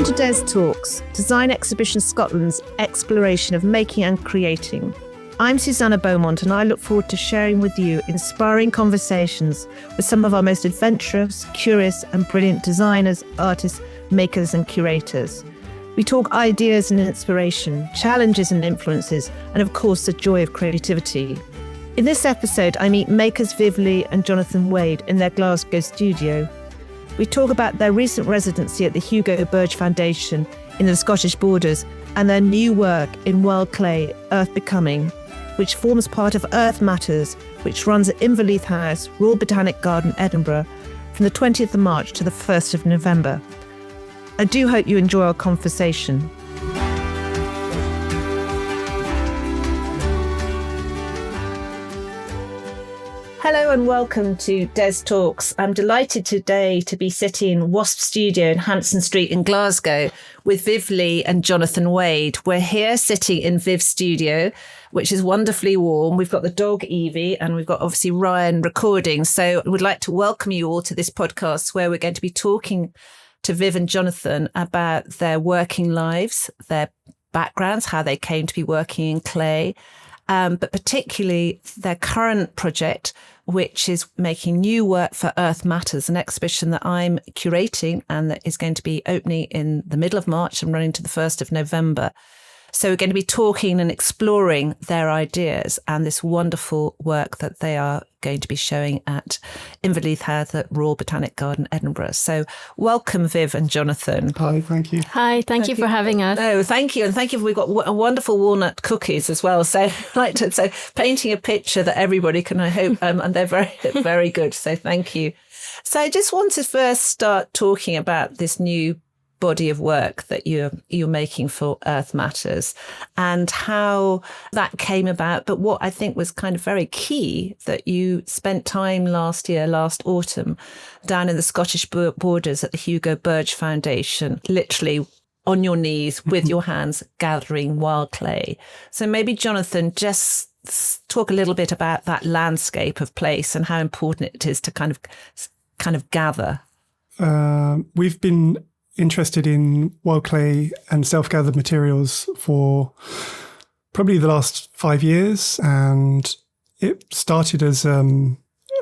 Welcome to Des Talks, Design Exhibition Scotland's exploration of making and creating. I'm Susanna Beaumont, and I look forward to sharing with you inspiring conversations with some of our most adventurous, curious and brilliant designers, artists, makers and curators. We talk ideas and inspiration, challenges and influences, and of course the joy of creativity. In this episode, I meet makers Viv Lee and Jonathan Wade in their Glasgow studio. We talk about their recent residency at the Hugo Burge Foundation in the Scottish Borders and their new work in wild clay, Earth Becoming, which forms part of Earth Matters, which runs at Inverleith House, Royal Botanic Garden, Edinburgh, from the 20th of March to the 1st of November. I do hope you enjoy our conversation. Hello and welcome to Des Talks. I'm delighted today to be sitting in Wasp Studio in Hanson Street in Glasgow with Viv Lee and Jonathan Wade. We're here sitting in Viv's studio, which is wonderfully warm. We've got the dog Evie and we've got obviously Ryan recording. So I would like to welcome you all to this podcast where we're going to be talking to Viv and Jonathan about their working lives, their backgrounds, how they came to be working in clay, but particularly their current project, which is making new work for Earth Matters, an exhibition that I'm curating and that is going to be opening in the middle of March and running to the 1st of November. So we're going to be talking and exploring their ideas and this wonderful work that they are going to be showing at Inverleith House at Royal Botanic Garden, Edinburgh. So welcome, Viv and Jonathan. Hi, thank you. Hi, thank you for having us. Oh, thank you. And thank you. We've got wonderful walnut cookies as well. So so painting a picture that everybody can, I hope, and they're very, very good. So thank you. So I just want to first start talking about this new body of work that you're making for Earth Matters and how that came about. But what I think was kind of very key, that you spent time last autumn, down in the Scottish Borders at the Hugo Burge Foundation, literally on your knees with your hands gathering wild clay. So maybe Jonathan, just talk a little bit about that landscape of place and how important it is to kind of gather. We've been interested in wild clay and self-gathered materials for probably the last 5 years, and it started as a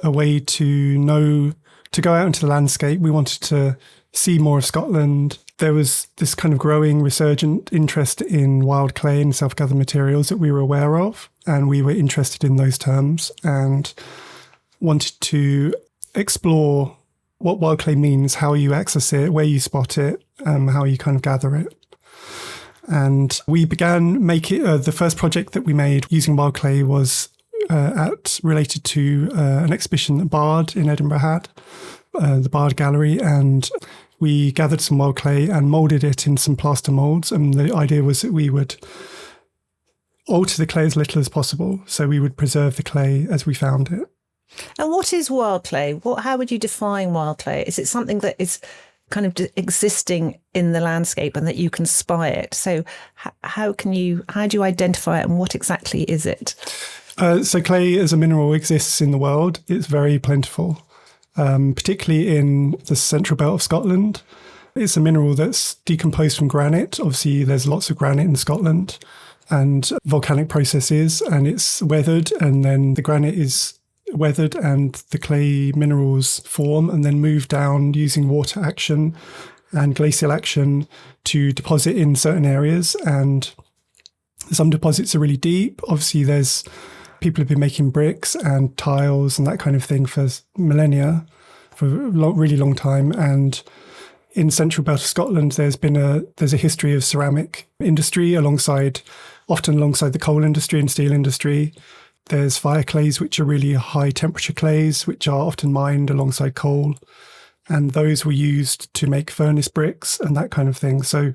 way to go out into the landscape. We wanted to see more of Scotland. There was this kind of growing resurgent interest in wild clay and self-gathered materials that we were aware of, and we were interested in those terms and wanted to explore what wild clay means, how you access it, where you spot it, how you kind of gather it. And we began making the first project that we made using wild clay was related to an exhibition that Bard in Edinburgh had, the Bard Gallery, and we gathered some wild clay and moulded it in some plaster moulds. And the idea was that we would alter the clay as little as possible, so we would preserve the clay as we found it. And what is wild clay? How would you define wild clay? Is it something that is kind of existing in the landscape and that you can spy it? So how do you identify it and what exactly is it? So clay as a mineral exists in the world. It's very plentiful, particularly in the central belt of Scotland. It's a mineral that's decomposed from granite. Obviously, there's lots of granite in Scotland and volcanic processes, and it's weathered, and then the granite is weathered and the clay minerals form and then move down using water action and glacial action to deposit in certain areas. And some deposits are really deep. Obviously, people have been making bricks and tiles and that kind of thing for millennia, for a really long time. And in central belt of Scotland, there's a history of ceramic industry often alongside the coal industry and steel industry. There's fire clays, which are really high temperature clays, which are often mined alongside coal. And those were used to make furnace bricks and that kind of thing. So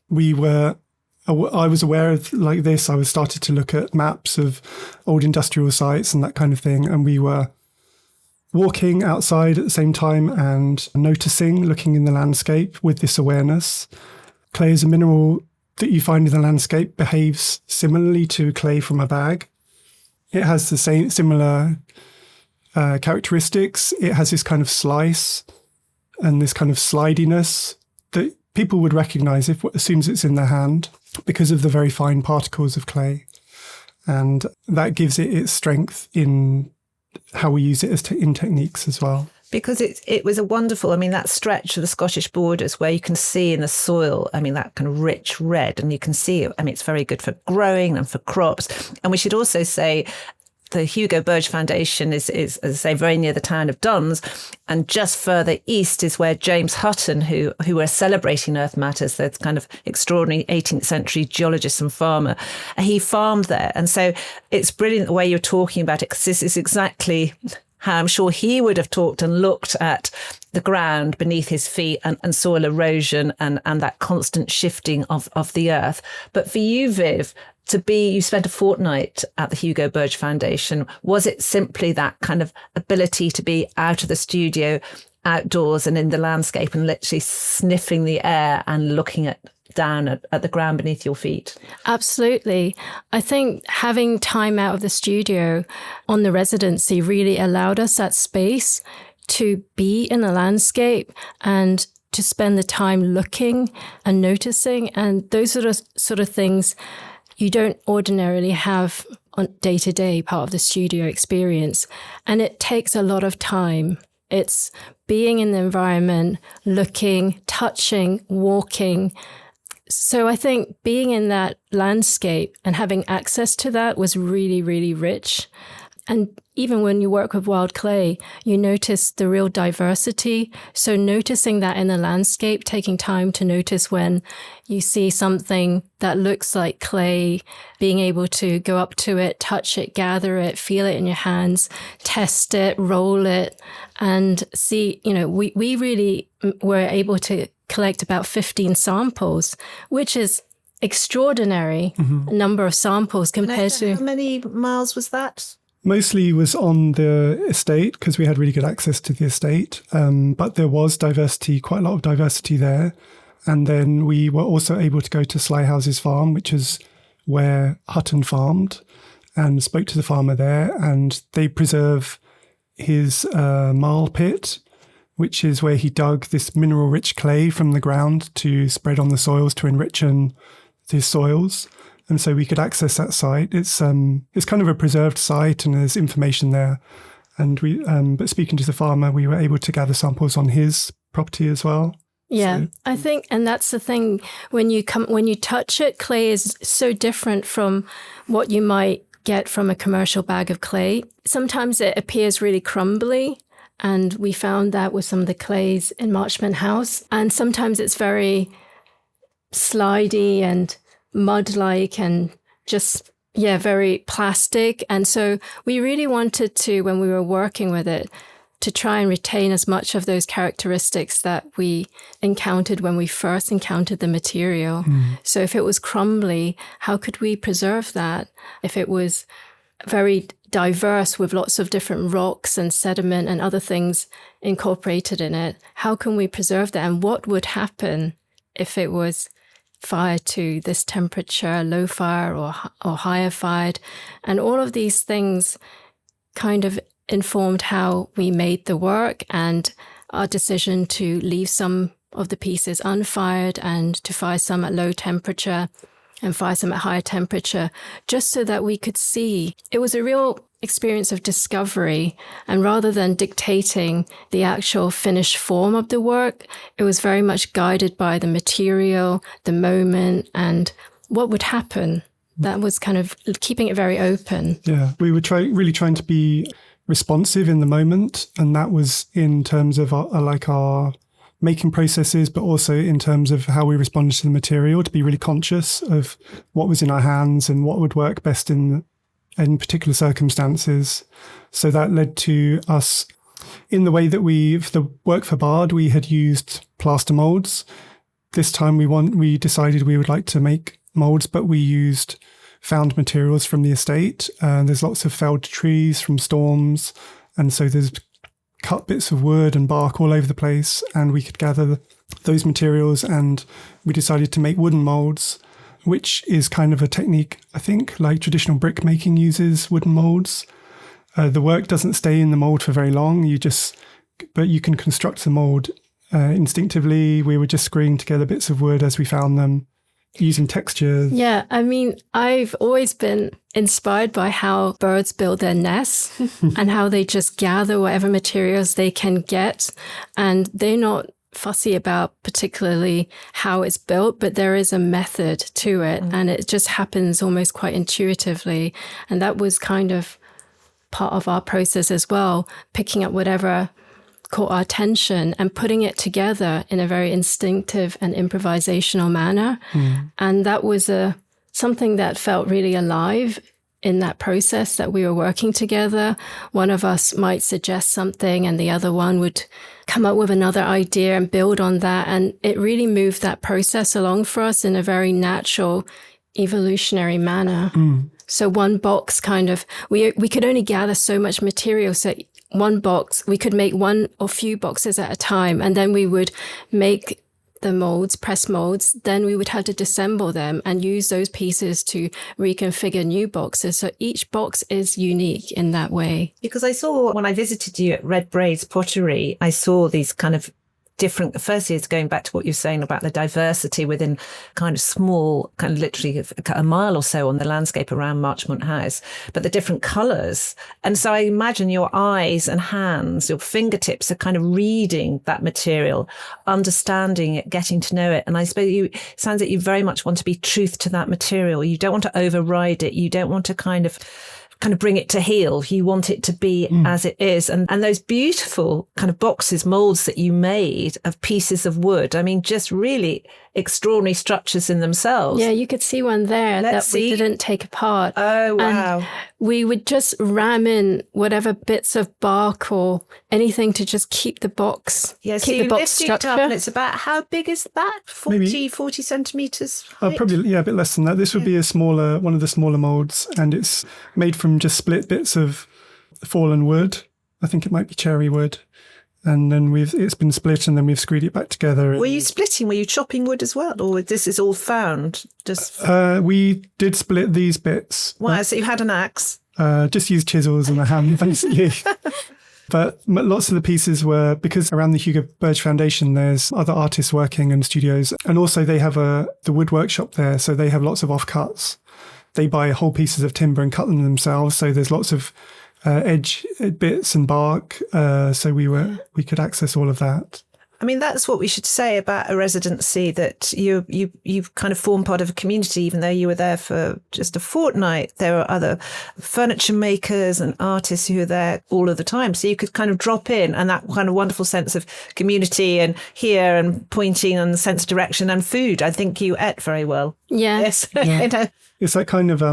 I was aware of like this. I started to look at maps of old industrial sites and that kind of thing. And we were walking outside at the same time and looking in the landscape with this awareness. Clay as a mineral that you find in the landscape behaves similarly to clay from a bag. It has the similar characteristics. It has this kind of slice and this kind of slidiness that people would recognize as soon as it's in their hand because of the very fine particles of clay. And that gives it its strength in how we use it in techniques as well. Because it was a wonderful, that stretch of the Scottish borders where you can see in the soil, that kind of rich red, and you can see, it's very good for growing and for crops. And we should also say the Hugo Burge Foundation is, as I say, very near the town of Duns. And just further east is where James Hutton, who were celebrating earth matters, the kind of extraordinary 18th century geologist and farmer, he farmed there. And so it's brilliant the way you're talking about it, because this is exactly how I'm sure he would have talked and looked at the ground beneath his feet and soil erosion and that constant shifting of the earth. But for you, Viv, you spent a fortnight at the Hugo Burge Foundation. Was it simply that kind of ability to be out of the studio, outdoors and in the landscape and literally sniffing the air and looking down at the ground beneath your feet? Absolutely. I think having time out of the studio on the residency really allowed us that space to be in the landscape and to spend the time looking and noticing. And those sort of things you don't ordinarily have on day-to-day part of the studio experience. And it takes a lot of time. It's being in the environment, looking, touching, walking. So I think being in that landscape and having access to that was really, really rich. And even when you work with wild clay, you notice the real diversity. So noticing that in the landscape, taking time to notice when you see something that looks like clay, being able to go up to it, touch it, gather it, feel it in your hands, test it, roll it, and see, we really were able to collect about 15 samples, which is extraordinary number of samples compared to... How many miles was that? Mostly was on the estate because we had really good access to the estate. But there was diversity, quite a lot of diversity there. And then we were also able to go to Slyhouse's farm, which is where Hutton farmed, and spoke to the farmer there. And they preserve his marl pit, which is where he dug this mineral-rich clay from the ground to spread on the soils to enrich his soils. And so we could access that site. It's kind of a preserved site, and there's information there. And but speaking to the farmer, we were able to gather samples on his property as well. Yeah, so. I think, and that's the thing, when you touch it, clay is so different from what you might get from a commercial bag of clay. Sometimes it appears really crumbly, and we found that with some of the clays in Marchmont House. And sometimes it's very slidey and mud-like and just, very plastic. And so we really wanted to, when we were working with it, to try and retain as much of those characteristics that we encountered when we first encountered the material. So if it was crumbly, how could we preserve that? If it was very diverse with lots of different rocks and sediment and other things incorporated in it, how can we preserve that? And what would happen if it was fired to this temperature, low fire or higher fired? And all of these things kind of informed how we made the work and our decision to leave some of the pieces unfired and to fire some at low temperature and fire some at higher temperature, just so that we could see. It was a real experience of discovery, and rather than dictating the actual finished form of the work, it was very much guided by the material, the moment, and what would happen. That was kind of keeping it very open. Yeah, we were really trying to be responsive in the moment, and that was in terms of our making processes, but also in terms of how we responded to the material, to be really conscious of what was in our hands and what would work best in particular circumstances. So that led to us, in the way that for the work for Bard, we had used plaster molds. This time we decided we would like to make molds, but we used found materials from the estate. There's lots of felled trees from storms, and so there's cut bits of wood and bark all over the place, and we could gather those materials, and we decided to make wooden molds, which is kind of a technique, I think, like traditional brick making uses wooden molds. The work doesn't stay in the mold for very long. But you can construct the mold instinctively, we were just screwing together bits of wood as we found them, using textures. Yeah, I mean, I've always been inspired by how birds build their nests and how they just gather whatever materials they can get. And they're not fussy about particularly how it's built, but there is a method to it. And it just happens almost quite intuitively. And that was kind of part of our process as well, picking up whatever caught our attention and putting it together in a very instinctive and improvisational manner. And that was something that felt really alive in that process, that we were working together. One of us might suggest something and the other one would come up with another idea and build on that. And it really moved that process along for us in a very natural, evolutionary manner. So one box kind of, we could only gather so much material. So one box, we could make one or few boxes at a time, and then we would make the molds, press molds. Then we would have to disassemble them and use those pieces to reconfigure new boxes. So each box is unique in that way. Because I saw when I visited you at Red Braids Pottery, I saw these kind of different, firstly, it's going back to what you're saying about the diversity within kind of small, kind of literally a mile or so on the landscape around Marchmont House, but the different colours. And so I imagine your eyes and hands, your fingertips are kind of reading that material, understanding it, getting to know it. And I suppose it sounds like you very much want to be truth to that material. You don't want to override it. You don't want to kind of bring it to heel. You want it to be as it is. And those beautiful kind of boxes, molds that you made of pieces of wood, I mean, just really extraordinary structures in themselves. Yeah, you could see one there we didn't take apart. Oh, wow. And we would just ram in whatever bits of bark or anything to just keep the box, keep the box structure. It up and it's about, how big is that? 40 centimetres height? Probably, a bit less than that. This would be one of the smaller molds, and it's made from just split bits of fallen wood. I think it might be cherry wood. And then it's been split, and then we've screwed it back together. Were you splitting? Were you chopping wood as well? Or this is all found? We did split these bits. Wow, so you had an axe? Just used chisels and a hammer, basically. But lots of the pieces were, because around the Hugo Burge Foundation, there's other artists working and studios. And also they have the wood workshop there, so they have lots of offcuts. They buy whole pieces of timber and cut them themselves. So there's lots of edge bits and bark. So we could access all of that. I mean, that's what we should say about a residency, that you've kind of formed part of a community, even though you were there for just a fortnight. There are other furniture makers and artists who are there all of the time. So you could kind of drop in, and that kind of wonderful sense of community and here and pointing and sense of direction and food. I think you ate very well. Yeah. Yes. Yeah. It's that kind of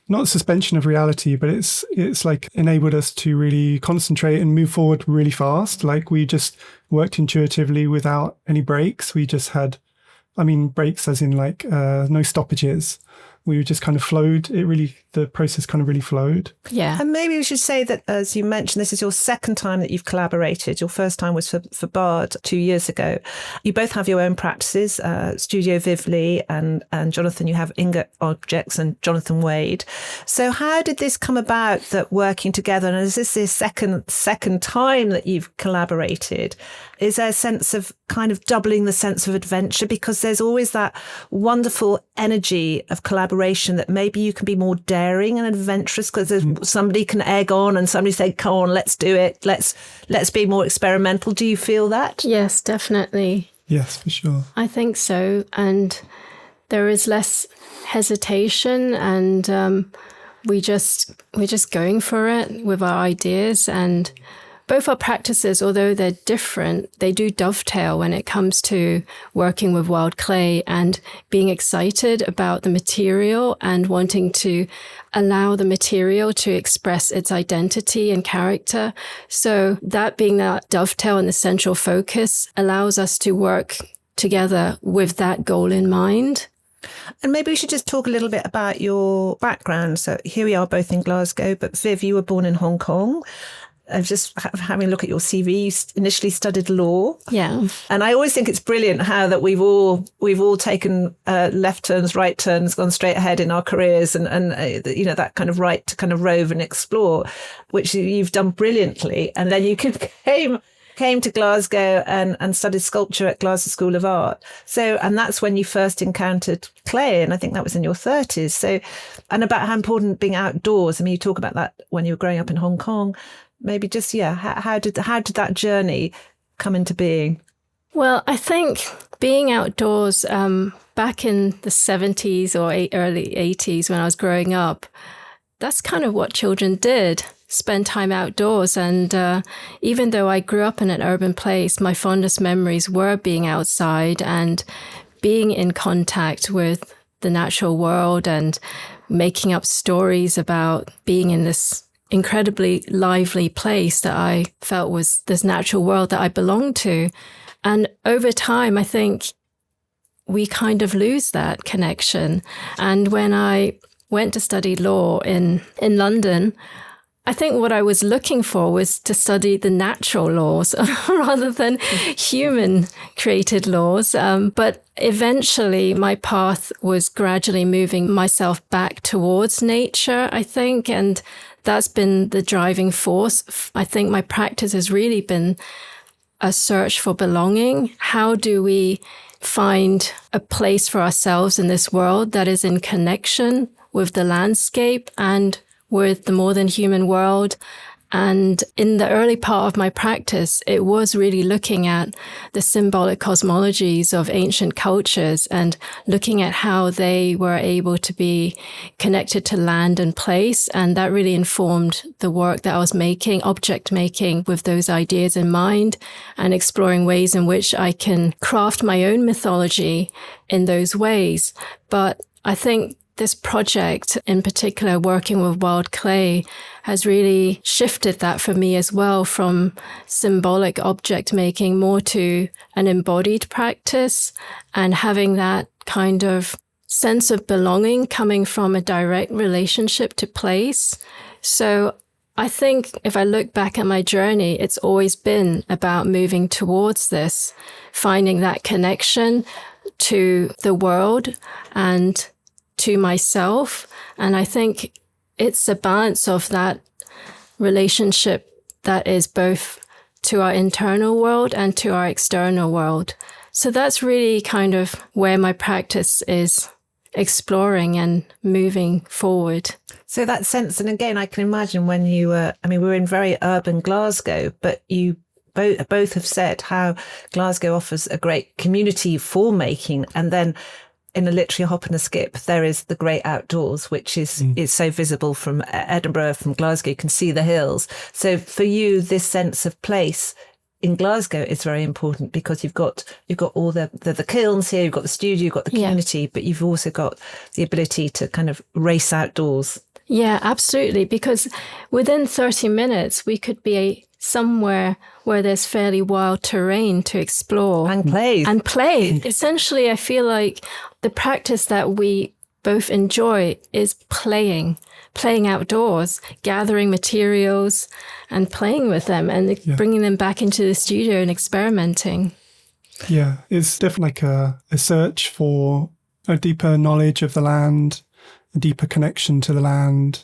not suspension of reality, but it's like enabled us to really concentrate and move forward really fast. Like we just worked intuitively without any breaks. We just had, breaks as in like no stoppages. We just kind of flowed. The process kind of really flowed. Yeah. And maybe we should say that, as you mentioned, this is your second time that you've collaborated. Your first time was for Bard 2 years ago. You both have your own practices, Studio Viv Lee and Jonathan, you have Ingot Objects and Jonathan Wade. So how did this come about, that working together? And is this the second time that you've collaborated? Is there a sense of kind of doubling the sense of adventure? Because there's always that wonderful energy of collaboration that maybe you can be more daring and adventurous because somebody can egg on and somebody say, come on, let's do it. Let's be more experimental. Do you feel that? Yes, definitely. Yes, for sure. I think so. And there is less hesitation, and we're just going for it with our ideas. And both our practices, although they're different, they do dovetail when it comes to working with wild clay and being excited about the material and wanting to allow the material to express its identity and character. So that being that dovetail and the central focus allows us to work together with that goal in mind. And maybe we should just talk a little bit about your background. So here we are both in Glasgow, but Viv, you were born in Hong Kong. I'm just having a look at your CV. You initially studied law. Yeah. And I always think it's brilliant how that we've all taken left turns, right turns, gone straight ahead in our careers, and that kind of right to kind of rove and explore, which you've done brilliantly. And then you came came to Glasgow and studied sculpture at Glasgow School of Art. So, and that's when you first encountered clay, and I think that was in your 30s. So, and about how important being outdoors. I mean, you talk about that when you were growing up in Hong Kong. Maybe just, how did that journey come into being? Well, I think being outdoors back in the 70s or early 80s when I was growing up, that's kind of what children did, spend time outdoors. And even though I grew up in an urban place, my fondest memories were being outside and being in contact with the natural world and making up stories about being in this incredibly lively place that I felt was this natural world that I belonged to. And over time, I think we kind of lose that connection. And when I went to study law in London, I think what I was looking for was to study the natural laws rather than human created laws. But eventually my path was gradually moving myself back towards nature, I think. And that's been the driving force. I think my practice has really been a search for belonging. How do we find a place for ourselves in this world that is in connection with the landscape and with the more than human world? And in the early part of my practice, it was really looking at the symbolic cosmologies of ancient cultures and looking at how they were able to be connected to land and place. And that really informed the work that I was making, object making with those ideas in mind, and exploring ways in which I can craft my own mythology in those ways. But I think this project, in particular, working with wild clay, has really shifted that for me as well, from symbolic object making more to an embodied practice, and having that kind of sense of belonging coming from a direct relationship to place. So I think if I look back at my journey, it's always been about moving towards this, finding that connection to the world and to myself. And I think it's a balance of that relationship that is both to our internal world and to our external world. So that's really kind of where my practice is exploring and moving forward. So that sense, and again, I can imagine when you were, I mean, we were in very urban Glasgow, but you both have said how Glasgow offers a great community for making, and then in a literary hop and a skip, there is the great outdoors, which is so visible from Edinburgh, from Glasgow. You can see the hills. So for you, this sense of place in Glasgow is very important, because you've got all the kilns here, you've got the studio, you've got the community, but you've also got the ability to kind of race outdoors. Yeah, absolutely. Because within 30 minutes, we could be somewhere where there's fairly wild terrain to explore. And play. Essentially, I feel like the practice that we both enjoy is playing outdoors, gathering materials and playing with them and bringing them back into the studio and experimenting. Yeah, it's definitely like a search for a deeper knowledge of the land, a deeper connection to the land.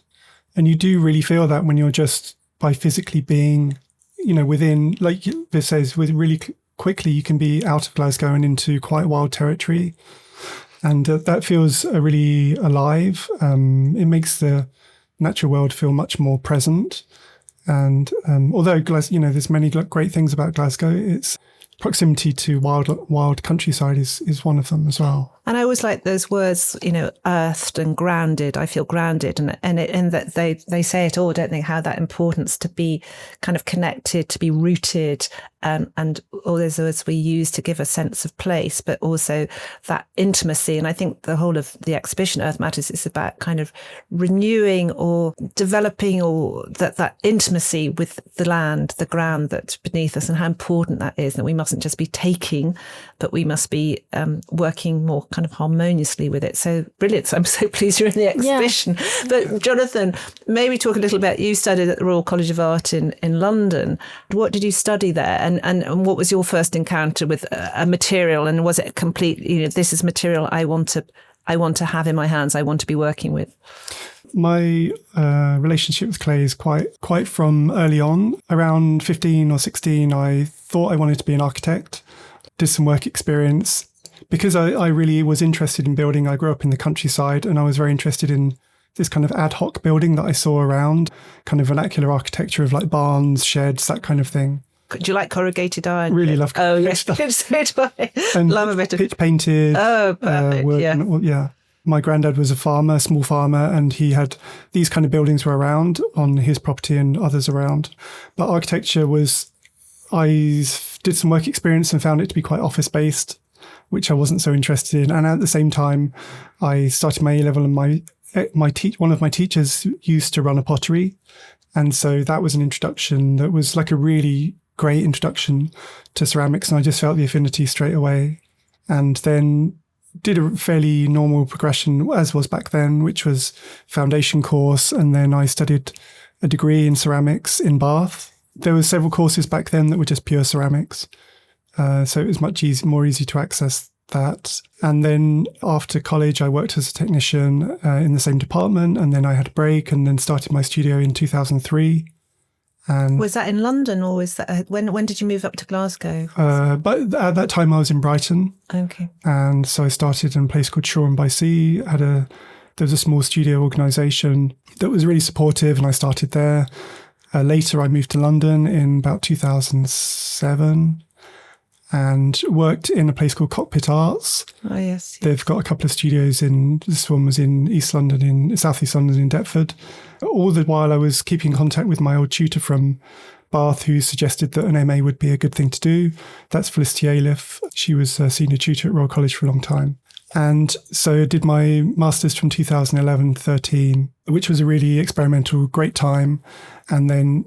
And you do really feel that when you're just by physically being, within, like Viv says, with really quickly you can be out of Glasgow and into quite wild territory. And that feels really alive. It makes the natural world feel much more present. And although there's many great things about Glasgow, its proximity to wild countryside is one of them as well. And I always like those words, earthed and grounded. I feel grounded, and that they say it all, don't they? How that importance to be kind of connected, to be rooted, and all those words we use to give a sense of place, but also that intimacy. And I think the whole of the exhibition, Earth Matters, is about kind of renewing or developing or that intimacy with the land, the ground that's beneath us, and how important that is. That we mustn't just be taking, but we must be working more kind of harmoniously with it. So brilliant. So I'm so pleased you're in the exhibition. Yeah. But Jonathan, maybe talk a little bit. You studied at the Royal College of Art in London. What did you study there? And what was your first encounter with a material? And was it a complete, this is material I want to I want to have in my hands, I want to be working with? My relationship with clay is quite from early on. Around 15 or 16, I thought I wanted to be an architect. Did some work experience. Because I really was interested in building, I grew up in the countryside, and I was very interested in this kind of ad hoc building that I saw around, kind of vernacular architecture of like barns, sheds, that kind of thing. Do you like corrugated iron? Really love corrugated Oh, yes. So do I. And love a bit of pitch painted. Oh, perfect. Wood, yeah. Yeah. My granddad was a farmer, a small farmer, and he had these kind of buildings were around on his property and others around. But architecture I did some work experience and found it to be quite office-based, which I wasn't so interested in. And at the same time, I started my A-level, and one of my teachers used to run a pottery. And so that was an introduction that was like a really great introduction to ceramics. And I just felt the affinity straight away. And then did a fairly normal progression, as was back then, which was foundation course. And then I studied a degree in ceramics in Bath. There were several courses back then that were just pure ceramics. So it was much more easy to access that. And then after college, I worked as a technician in the same department. And then I had a break and then started my studio in 2003. And was that in London, or was that when did you move up to Glasgow? But at that time I was in Brighton. Okay. And so I started in a place called Shoreham by Sea. There was a small studio organisation that was really supportive, and I started there. Later I moved to London in about 2007 and worked in a place called Cockpit Arts. Oh, yes. They've got a couple of studios this one was in South East London in Deptford. All the while I was keeping in contact with my old tutor from Bath, who suggested that an MA would be a good thing to do. That's Felicity Aliff. She was a senior tutor at Royal College for a long time. And so I did my master's from 2011-13, which was a really experimental, great time. And then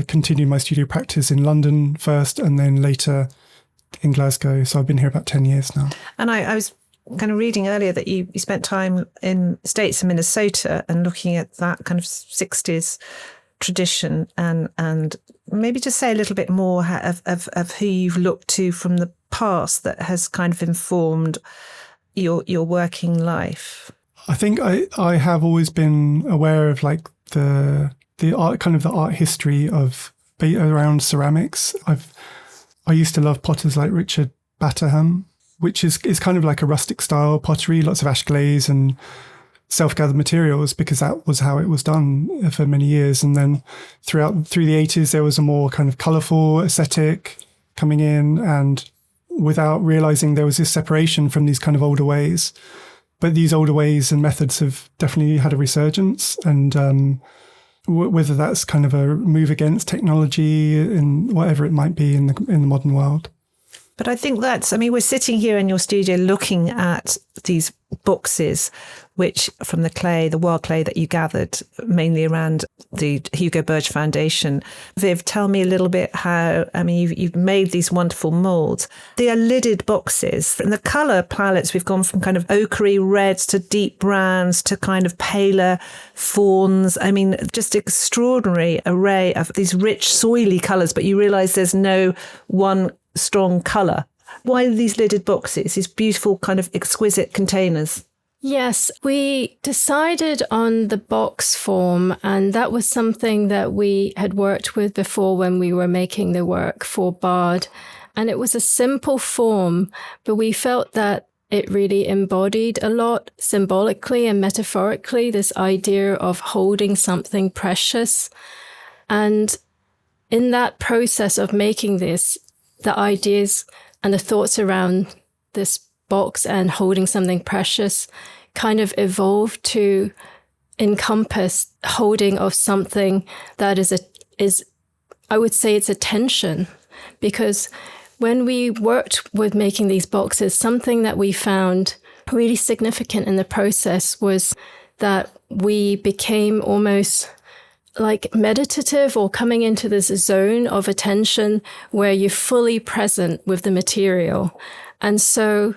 continued my studio practice in London first, and then later in Glasgow. So I've been here about 10 years now. And I was kind of reading earlier that you spent time in States and Minnesota and looking at that kind of 60s tradition, and maybe just say a little bit more of who you've looked to from the past that has kind of informed your working life. I think I have always been aware of like the art, kind of the art history of around ceramics. I used to love potters like Richard Batterham, which is kind of like a rustic style pottery, lots of ash glaze and self-gathered materials, because that was how it was done for many years. And then through the 80s, there was a more kind of colourful aesthetic coming in, and without realising there was this separation from these kind of older ways. But these older ways and methods have definitely had a resurgence, and whether that's kind of a move against technology and whatever it might be in the modern world. But I think we're sitting here in your studio looking at these boxes, which from the wild clay that you gathered mainly around the Hugo Burge Foundation. Viv, tell me a little bit you've made these wonderful moulds. They are lidded boxes. And the colour palettes, we've gone from kind of ochre reds to deep browns to kind of paler fawns. Just extraordinary array of these rich, soily colours, but you realise there's no one strong colour. Why are these lidded boxes, these beautiful kind of exquisite containers? Yes, we decided on the box form, and that was something that we had worked with before when we were making the work for Bard. And it was a simple form, but we felt that it really embodied a lot symbolically and metaphorically, this idea of holding something precious. And in that process of making this, the ideas and the thoughts around this box and holding something precious kind of evolved to encompass holding of something that is I would say it's a tension, because when we worked with making these boxes, something that we found really significant in the process was that we became almost like meditative, or coming into this zone of attention where you're fully present with the material. And so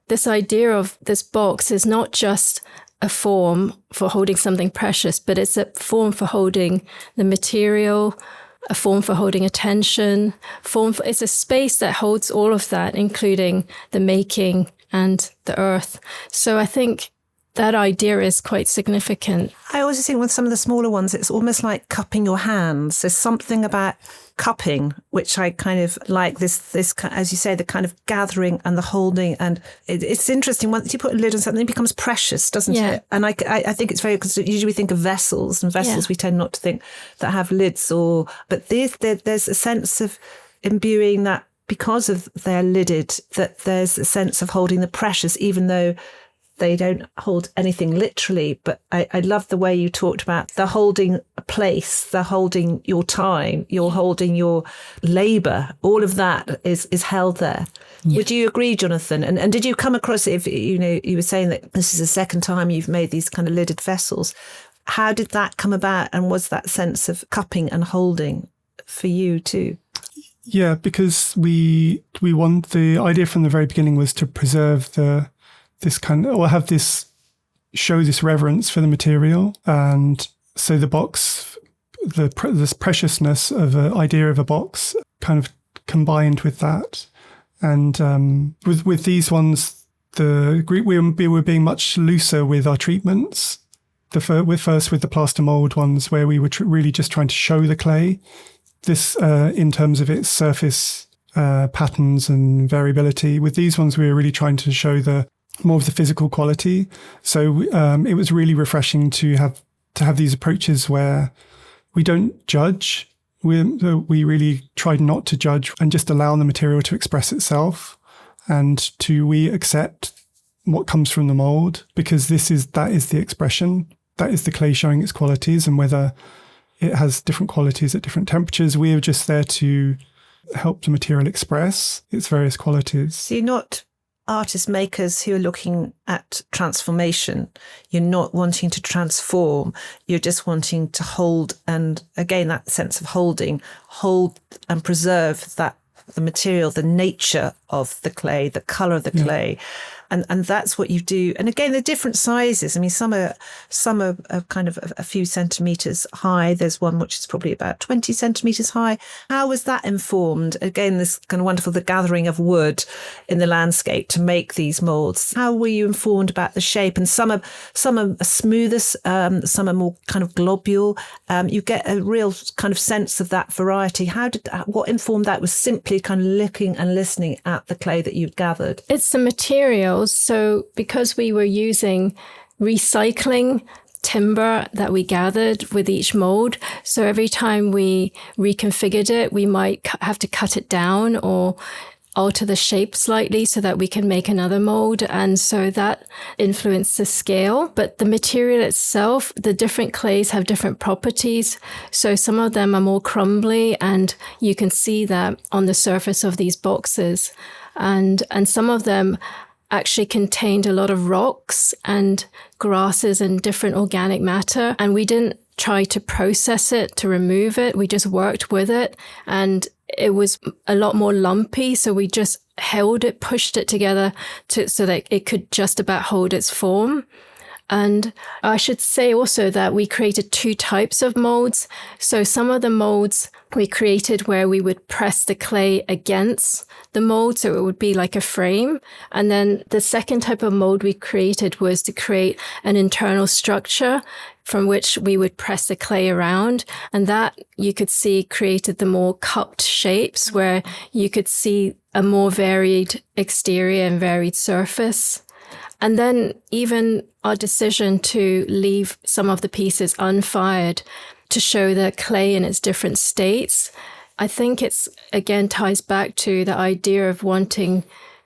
this idea of this box is not just a form for holding something precious, but it's a form for holding the material, a form for holding attention, it's a space that holds all of that, including the making and the earth. So I think that idea is quite significant. I always think with some of the smaller ones, it's almost like cupping your hands. There's something about cupping, which I kind of like this, as you say, the kind of gathering and the holding. And it's interesting. Once you put a lid on something, it becomes precious, doesn't it? And I think it's very, because usually we think of vessels, and vessels we tend not to think that have lids, but there's a sense of imbuing that, because of they're lidded, that there's a sense of holding the precious, even though they don't hold anything literally. But I love the way you talked about the holding a place, the holding your time, you're holding your labour. All of that is held there. Yeah. Would you agree, Jonathan? And did you come across it? If you were saying that this is the second time you've made these kind of lidded vessels. How did that come about? And was that sense of cupping and holding for you too? Yeah, because we want, the idea from the very beginning was to preserve show this reverence for the material. And so the box, this preciousness of an idea of a box kind of combined with that. And with these ones, we were being much looser with our treatments. First with the plaster mould ones, where we were really just trying to show the clay, this in terms of its surface patterns and variability. With these ones, we were really trying to show more of the physical quality. So it was really refreshing to have these approaches where we don't judge. We really tried not to judge and just allow the material to express itself, and we accept what comes from the mould, because that is the expression. That is the clay showing its qualities, and whether it has different qualities at different temperatures, we are just there to help the material express its various qualities. So you're not artist makers who are looking at transformation. You're not wanting to transform. You're just wanting to hold, and again, that sense of hold and preserve the material, the nature of the clay, the colour of the clay. And that's what you do. And again, they're different sizes. I mean, some are kind of a few centimetres high. There's one which is probably about 20 centimetres high. How was that informed? Again, this kind of wonderful, the gathering of wood in the landscape to make these moulds. How were you informed about the shape? And some are smoother, some are more kind of globule. You get a real kind of sense of that variety. What informed that was simply kind of looking and listening at the clay that you'd gathered? It's the materials. So because we were using recycling timber that we gathered with each mould, so every time we reconfigured it, we might have to cut it down or alter the shape slightly so that we can make another mould. And so that influenced the scale. But the material itself, the different clays have different properties. So some of them are more crumbly, and you can see that on the surface of these boxes. And some of them actually contained a lot of rocks and grasses and different organic matter. And we didn't try to process it, to remove it. We just worked with it. And it was a lot more lumpy. So we just held it, pushed it together so that it could just about hold its form. And I should say also that we created two types of molds. So some of the molds we created where we would press the clay against the mold, so it would be like a frame. And then the second type of mold we created was to create an internal structure from which we would press the clay around. And that, you could see, created the more cupped shapes where you could see a more varied exterior and varied surface. And then even our decision to leave some of the pieces unfired to show the clay in its different states, I think it's, again, ties back to the idea of wanting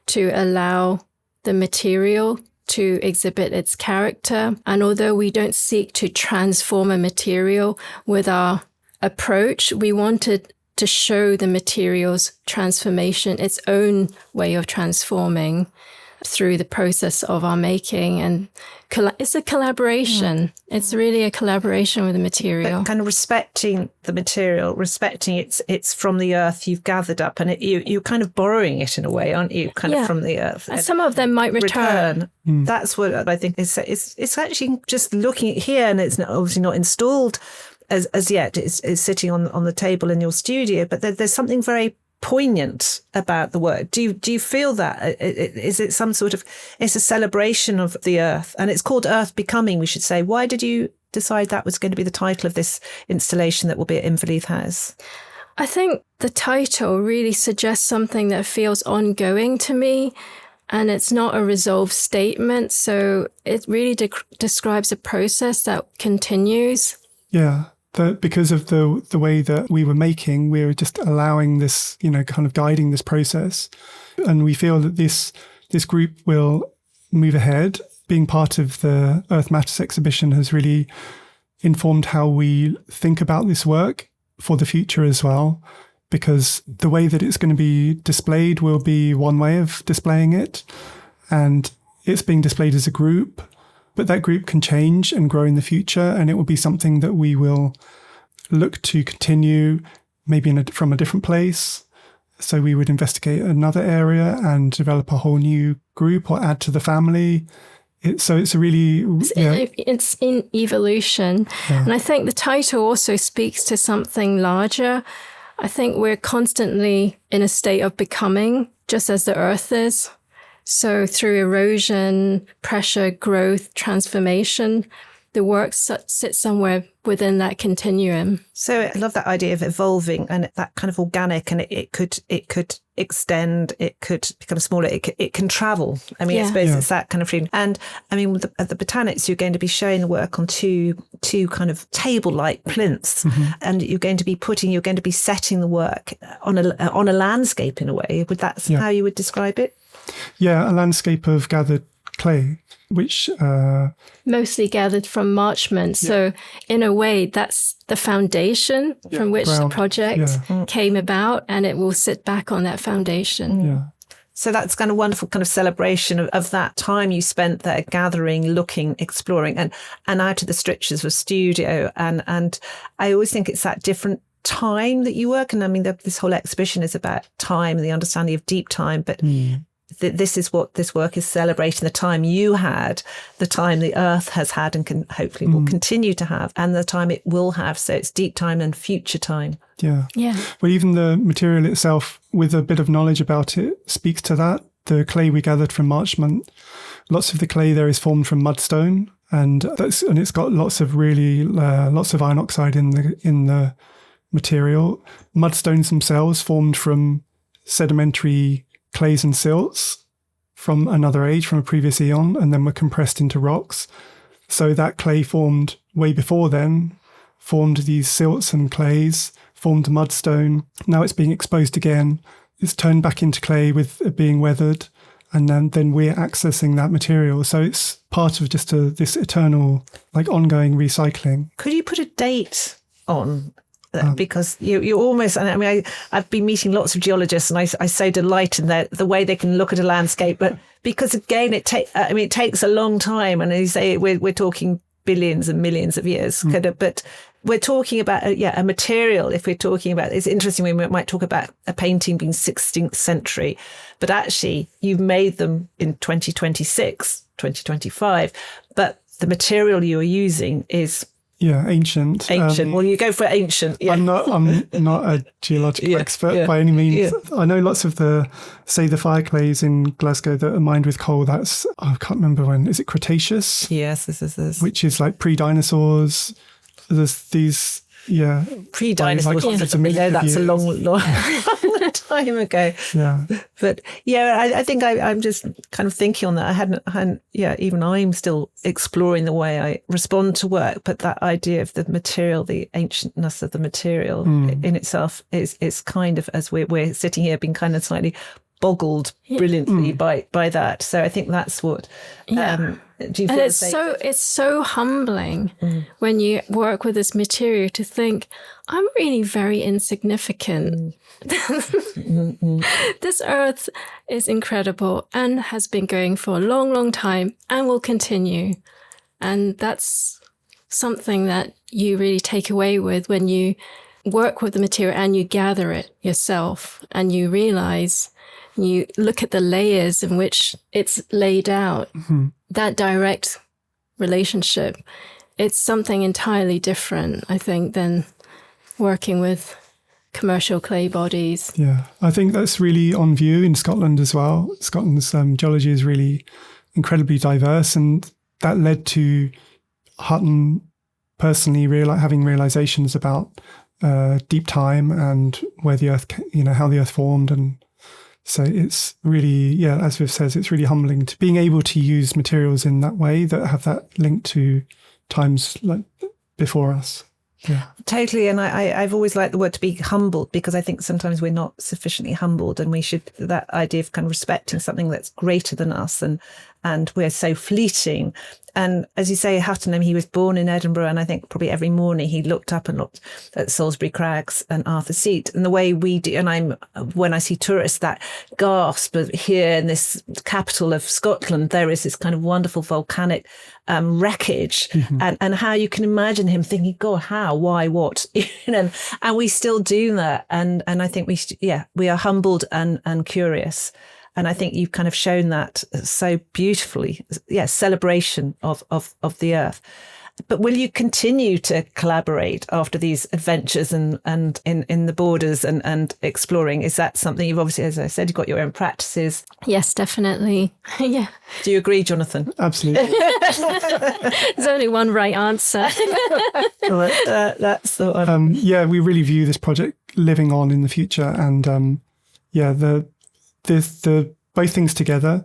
to allow the material to exhibit its character. And although we don't seek to transform a material with our approach, we wanted to show the material's transformation, its own way of transforming through the process of our making. And it's a collaboration. It's really a collaboration with the material. But kind of respecting the material, respecting it's from the earth you've gathered up, and you're kind of borrowing it in a way, aren't you? Kind of from the earth. And some of them might return. That's what I think is. It's actually just looking at here, and it's obviously not installed as yet. It's sitting on the table in your studio, but there's something very poignant about the work. Do you feel that? Is it some sort of, it's a celebration of the earth, and it's called Earth Becoming, we should say. Why did you decide that was going to be the title of this installation that will be at Inverleith House? I think the title really suggests something that feels ongoing to me, and it's not a resolved statement. So it really describes a process that continues. Yeah. Because of the way that we were making, we were just allowing this, kind of guiding this process. And we feel that this group will move ahead. Being part of the Earth Matters exhibition has really informed how we think about this work for the future as well, because the way that it's going to be displayed will be one way of displaying it. And it's being displayed as a group. But that group can change and grow in the future, and it will be something that we will look to continue, maybe from a different place. So we would investigate another area and develop a whole new group or add to the family. It's in evolution. Yeah. And I think the title also speaks to something larger. I think we're constantly in a state of becoming, just as the earth is. So through erosion, pressure, growth, transformation, the work sits somewhere within that continuum. So I love that idea of evolving and that kind of organic, and it could extend, it could become smaller, it can travel. I mean, I suppose it's that kind of freedom. And I mean, at the Botanics, you're going to be showing the work on two kind of table-like plinths, and you're going to be setting the work on a landscape in a way. Would that how you would describe it? Yeah, a landscape of gathered clay, which mostly gathered from Marchment. Yeah. So in a way, that's the foundation from which the project came about, and it will sit back on that foundation. Yeah. So that's kind of wonderful kind of celebration of that time you spent there gathering, looking, exploring, and out of the strictures of a studio. And I always think it's that different time that you work. And I mean, this whole exhibition is about time and the understanding of deep time, but this is what this work is celebrating: the time you had, the time the earth has had and can hopefully will continue to have, and the time it will have. So it's deep time and future time. Yeah. Well, even the material itself, with a bit of knowledge about it, speaks to that. The clay we gathered from Marchment, lots of the clay there is formed from mudstone, and it's got lots of iron oxide in the material. Mudstones themselves formed from sedimentary clays and silts from another age, from a previous eon, and then were compressed into rocks. So that clay formed way before then, formed these silts and clays, formed mudstone. Now it's being exposed again. It's turned back into clay with it being weathered, and then we're accessing that material. So it's part of just this eternal, ongoing recycling. Could you put a date on? Because you almost, and I mean, I've been meeting lots of geologists, and I so delight in the way they can look at a landscape. But because again, it takes a long time, and as you say, we're talking billions and millions of years. But we're talking about a material. If we're talking about, it's interesting. We might talk about a painting being 16th century, but actually, you've made them in 2026, 2025. But the material you are using is ancient. Well, you go for ancient. Yeah. I'm not a geological expert by any means. Yeah. I know lots of the fire clays in Glasgow that are mined with coal. I can't remember when. Is it Cretaceous? Yes, this is. Which is like pre-dinosaurs. There's these, pre-dinosaurs. That's a long time ago. Yeah. But I think I'm just kind of thinking on that. I hadn't. Even I'm still exploring the way I respond to work. But that idea of the material, the ancientness of the material in itself is kind of, as we're sitting here, being kind of slightly boggled brilliantly by that. So I think that's what. Do you feel it's so humbling when you work with this material to think, I'm really very insignificant. This earth is incredible and has been going for a long, long time and will continue. And that's something that you really take away with when you work with the material and you gather it yourself, and you realize, you look at the layers in which it's laid out, that direct relationship. It's something entirely different, I think, than working with commercial clay bodies. Yeah, I think that's really on view in Scotland as well. Scotland's geology is really incredibly diverse, and that led to Hutton personally having realizations about deep time and where the earth, how the earth formed. And so it's really, as Viv says, it's really humbling to being able to use materials in that way that have that link to times like before us. Yeah, totally. And I've always liked the word to be humbled, because I think sometimes we're not sufficiently humbled, and we should, that idea of kind of respecting something that's greater than us, and we're so fleeting. And as you say, Hutton, he was born in Edinburgh, and I think probably every morning he looked up and looked at Salisbury Crags and Arthur's Seat. And the way we do, and when I see tourists, that gasp of here in this capital of Scotland, there is this kind of wonderful volcanic wreckage, and how you can imagine him thinking, God, how, why, what, and we still do that. And I think we are humbled and curious. And I think you've kind of shown that so beautifully. Yeah, celebration of the earth. But will you continue to collaborate after these adventures and in the borders and exploring? Is that something you've obviously, as I said, you've got your own practices? Yes, definitely. Yeah. Do you agree, Jonathan? Absolutely. There's only one right answer. That's the one. We really view this project living on in the future, and the both things together,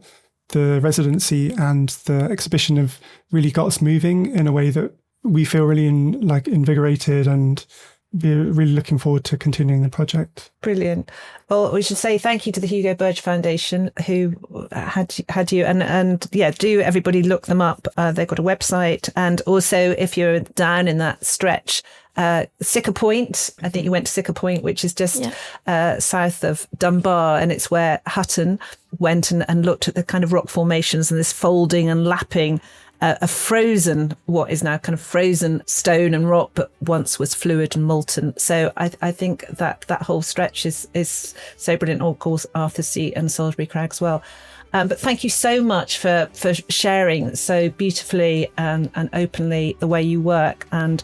the residency and the exhibition, have really got us moving in a way that we feel really invigorated, and we're really looking forward to continuing the project. Brilliant. Well, we should say thank you to the Hugo Burge Foundation, who had you, and do everybody look them up. They've got a website, and also if you're down in that stretch, Sicker Point, I think you went to Sicker Point, which is just south of Dunbar, and it's where Hutton went and looked at the kind of rock formations and this folding and lapping a frozen, what is now kind of frozen stone and rock, but once was fluid and molten. So I think that whole stretch is so brilliant. Of course, Arthur's Seat and Salisbury Crag as well. But thank you so much for sharing so beautifully and openly the way you work and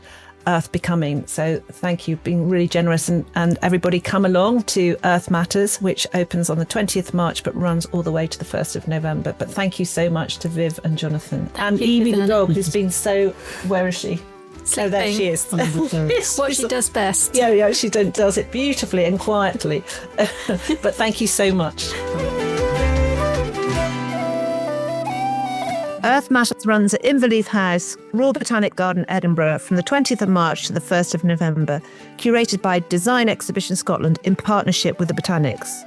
Earth Becoming. So thank you, being really generous, and everybody come along to Earth Matters, which opens on the 20th March but runs all the way to the 1st of November. But thank you so much to Viv and Jonathan. And Evie the dog, who's been so, where is she? Sleeping. Oh, there she is. What she does best. Yeah, she does it beautifully and quietly. But thank you so much. Earth Matters runs at Inverleith House, Royal Botanic Garden, Edinburgh, from the 20th of March to the 1st of November, curated by Design Exhibition Scotland in partnership with the Botanics.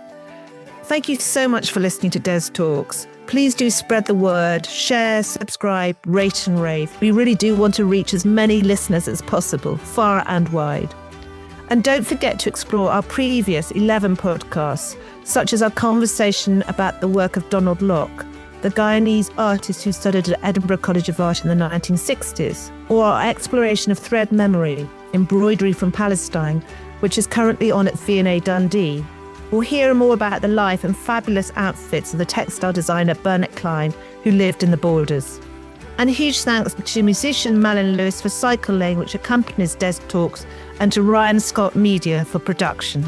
Thank you so much for listening to Des Talks. Please do spread the word, share, subscribe, rate and rave. We really do want to reach as many listeners as possible, far and wide. And don't forget to explore our previous 11 podcasts, such as our conversation about the work of Donald Locke, the Guyanese artist who studied at Edinburgh College of Art in the 1960s, or our exploration of thread memory, embroidery from Palestine, which is currently on at V&A Dundee. We'll hear more about the life and fabulous outfits of the textile designer Bernard Klein, who lived in the Borders. And a huge thanks to musician Malin Lewis for cycle lane, which accompanies Des Talks, and to Ryan Scott Media for production.